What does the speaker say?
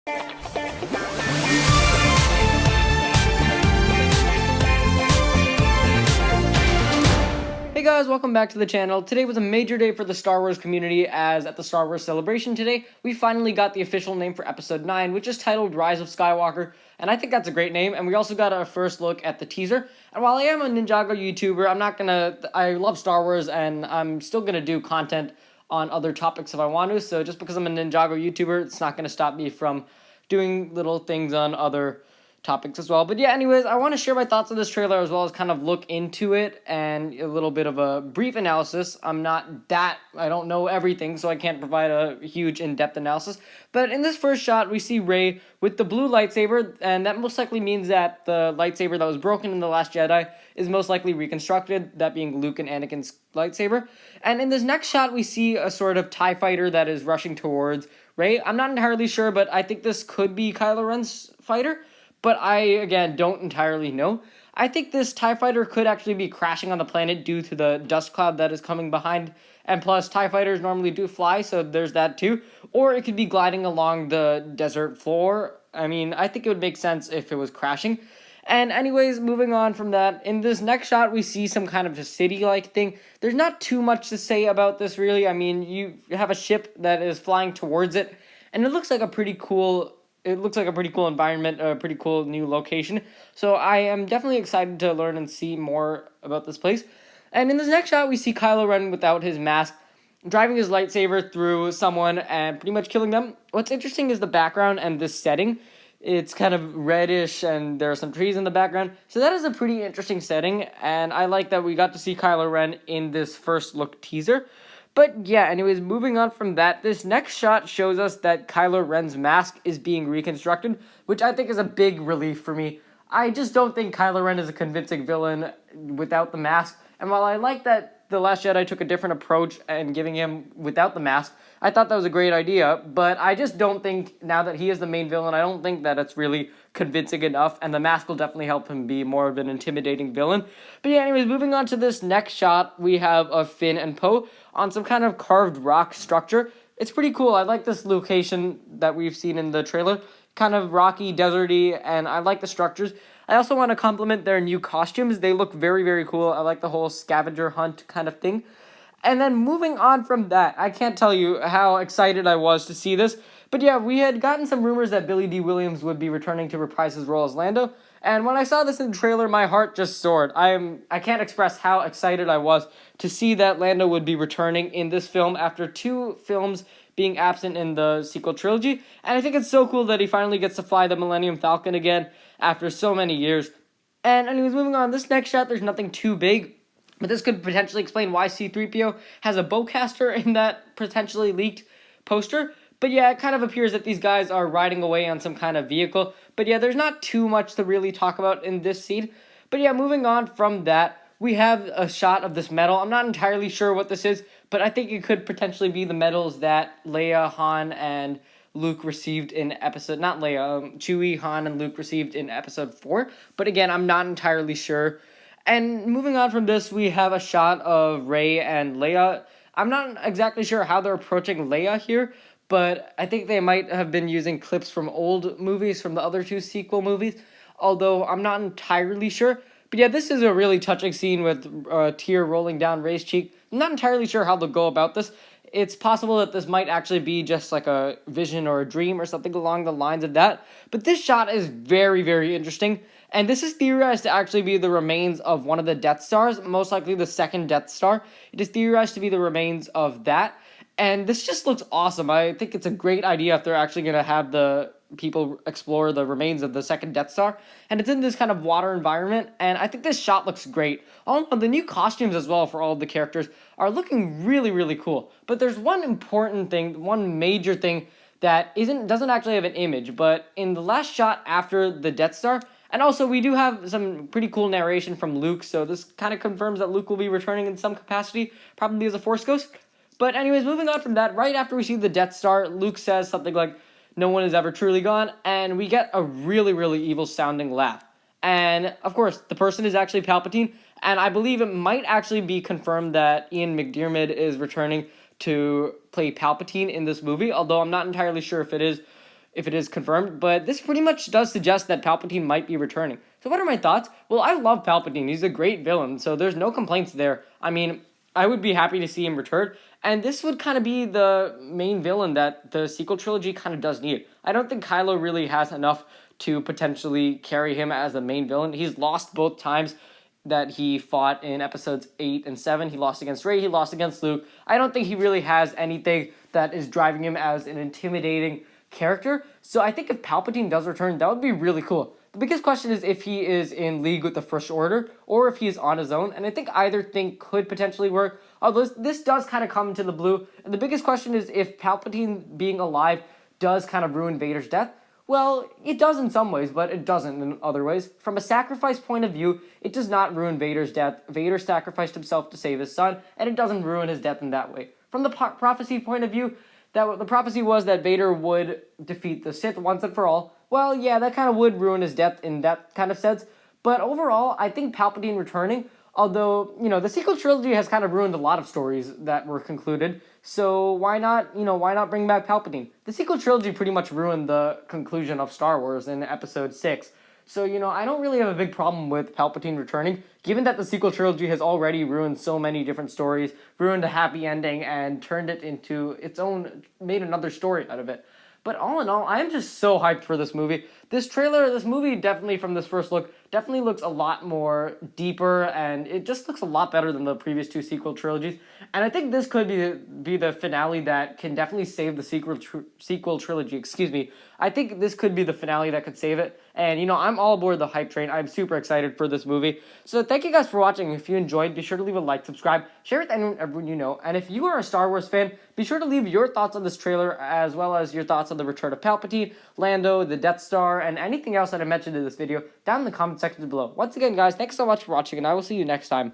Hey guys, welcome back to the channel. Today was a major day for the Star Wars community, as at the Star Wars Celebration today, we finally got the official name for Episode 9, which is titled Rise of Skywalker, and I think that's a great name, and we also got our first look at the teaser. And while I am a Ninjago YouTuber, I love Star Wars, and I'm still gonna do content on other topics if I want to, so just because I'm a Ninjago YouTuber, it's not gonna stop me from doing little things on other topics as well. But yeah, anyways, I want to share my thoughts on this trailer as well as kind of look into it and a little bit of a brief analysis. I don't know everything, so I can't provide a huge in-depth analysis. But in this first shot, we see Rey with the blue lightsaber, and that most likely means that the lightsaber that was broken in The Last Jedi is most likely reconstructed, that being Luke and Anakin's lightsaber. And in this next shot, we see a sort of TIE fighter that is rushing towards Rey. I'm not entirely sure, but I think this could be Kylo Ren's fighter. But I, again, don't entirely know. I think this TIE fighter could actually be crashing on the planet due to the dust cloud that is coming behind. And plus, TIE fighters normally do fly, so there's that too. Or it could be gliding along the desert floor. I mean, I think it would make sense if it was crashing. And anyways, moving on from that, in this next shot, we see some kind of a city-like thing. There's not too much to say about this, really. I mean, you have a ship that is flying towards it, and it looks like a pretty cool environment, a pretty cool new location. So I am definitely excited to learn and see more about this place. And in this next shot, we see Kylo Ren without his mask, driving his lightsaber through someone and pretty much killing them. What's interesting is the background and this setting. It's kind of reddish and there are some trees in the background. So that is a pretty interesting setting. And I like that we got to see Kylo Ren in this first look teaser. But yeah, anyways, moving on from that, this next shot shows us that Kylo Ren's mask is being reconstructed, which I think is a big relief for me. I just don't think Kylo Ren is a convincing villain without the mask, and while I like that The Last Jedi took a different approach and giving him without the mask, I thought that was a great idea, but I just don't think, now that he is the main villain, I don't think that it's really convincing enough, and the mask will definitely help him be more of an intimidating villain. But yeah, anyways, moving on to this next shot, we have of Finn and Poe on some kind of carved rock structure. It's pretty cool. I like this location that we've seen in the trailer. Kind of rocky, deserty, and I like the structures. I also want to compliment their new costumes. They look very, very cool. I like the whole scavenger hunt kind of thing. And then moving on from that, I can't tell you how excited I was to see this. But yeah, we had gotten some rumors that Billy D. Williams would be returning to reprise his role as Lando. And when I saw this in the trailer, my heart just soared. I can't express how excited I was to see that Lando would be returning in this film after 2 films being absent in the sequel trilogy. And I think it's so cool that he finally gets to fly the Millennium Falcon again after so many years. And anyways, moving on, this next shot, there's nothing too big, but this could potentially explain why C-3PO has a bowcaster in that potentially leaked poster. But yeah, it kind of appears that these guys are riding away on some kind of vehicle. But yeah, there's not too much to really talk about in this scene. But yeah, moving on from that, we have a shot of this medal. I'm not entirely sure what this is, but I think it could potentially be the medals that Leia, Han, and Luke received in Chewie, Han, and Luke received in episode 4. But again, I'm not entirely sure. And moving on from this, we have a shot of Rey and Leia. I'm not exactly sure how they're approaching Leia here, but I think they might have been using clips from old movies, from the other 2 sequel movies, although I'm not entirely sure. But yeah, this is a really touching scene with a tear rolling down Rey's cheek. I'm not entirely sure how they'll go about this. It's possible that this might actually be just like a vision or a dream or something along the lines of that. But this shot is very, very interesting. And this is theorized to actually be the remains of one of the Death Stars, most likely the second Death Star. It is theorized to be the remains of that. And this just looks awesome. I think it's a great idea if they're actually going to have the people explore the remains of the second Death Star. And it's in this kind of water environment. And I think this shot looks great. Also, the new costumes as well for all of the characters are looking really, really cool. But there's one important thing, one major thing that doesn't actually have an image. But in the last shot after the Death Star, and also we do have some pretty cool narration from Luke. So this kind of confirms that Luke will be returning in some capacity, probably as a Force Ghost. But anyways, moving on from that, right after we see the Death Star, Luke says something like, "No one is ever truly gone," and we get a really, really evil-sounding laugh. And, of course, the person is actually Palpatine, and I believe it might actually be confirmed that Ian McDiarmid is returning to play Palpatine in this movie, although I'm not entirely sure if it is. if it is confirmed, but this pretty much does suggest that Palpatine might be returning. So what are my thoughts? Well, I love Palpatine. He's a great villain, so there's no complaints there. I mean, I would be happy to see him return, and this would kind of be the main villain that the sequel trilogy kind of does need. I don't think Kylo really has enough to potentially carry him as the main villain. He's lost both times that he fought in episodes 8 and 7. He lost against Rey, he lost against Luke. I don't think he really has anything that is driving him as an intimidating character. So I think if Palpatine does return, that would be really cool. The biggest question is if he is in league with the First Order or if he's on his own, and I think either thing could potentially work. Although this does kind of come into the blue, and the biggest question is if Palpatine being alive does kind of ruin Vader's death. Well, it does in some ways, but it doesn't in other ways. From a sacrifice point of view, it does not ruin Vader's death. Vader sacrificed himself to save his son, and it doesn't ruin his death in that way. From the prophecy point of view, that the prophecy was that Vader would defeat the Sith once and for all. Well, yeah, that kind of would ruin his death in that kind of sense. But overall, I think Palpatine returning, although, the sequel trilogy has kind of ruined a lot of stories that were concluded, so why not bring back Palpatine? The sequel trilogy pretty much ruined the conclusion of Star Wars in episode 6. So, I don't really have a big problem with Palpatine returning, given that the sequel trilogy has already ruined so many different stories, ruined a happy ending, and turned it into its own, made another story out of it. But all in all, I'm just so hyped for this movie. This movie definitely from this first look, definitely looks a lot more deeper, and it just looks a lot better than the previous two sequel trilogies. And I think this could be the finale that can definitely save the sequel trilogy, excuse me. I think this could be the finale that could save it. And, I'm all aboard the hype train. I'm super excited for this movie. So thank you guys for watching. If you enjoyed, be sure to leave a like, subscribe, share with everyone you know. And if you are a Star Wars fan, be sure to leave your thoughts on this trailer, as well as your thoughts on the return of Palpatine, Lando, the Death Star, and anything else that I mentioned in this video down in the comment section below. Once again, guys, thanks so much for watching, and I will see you next time.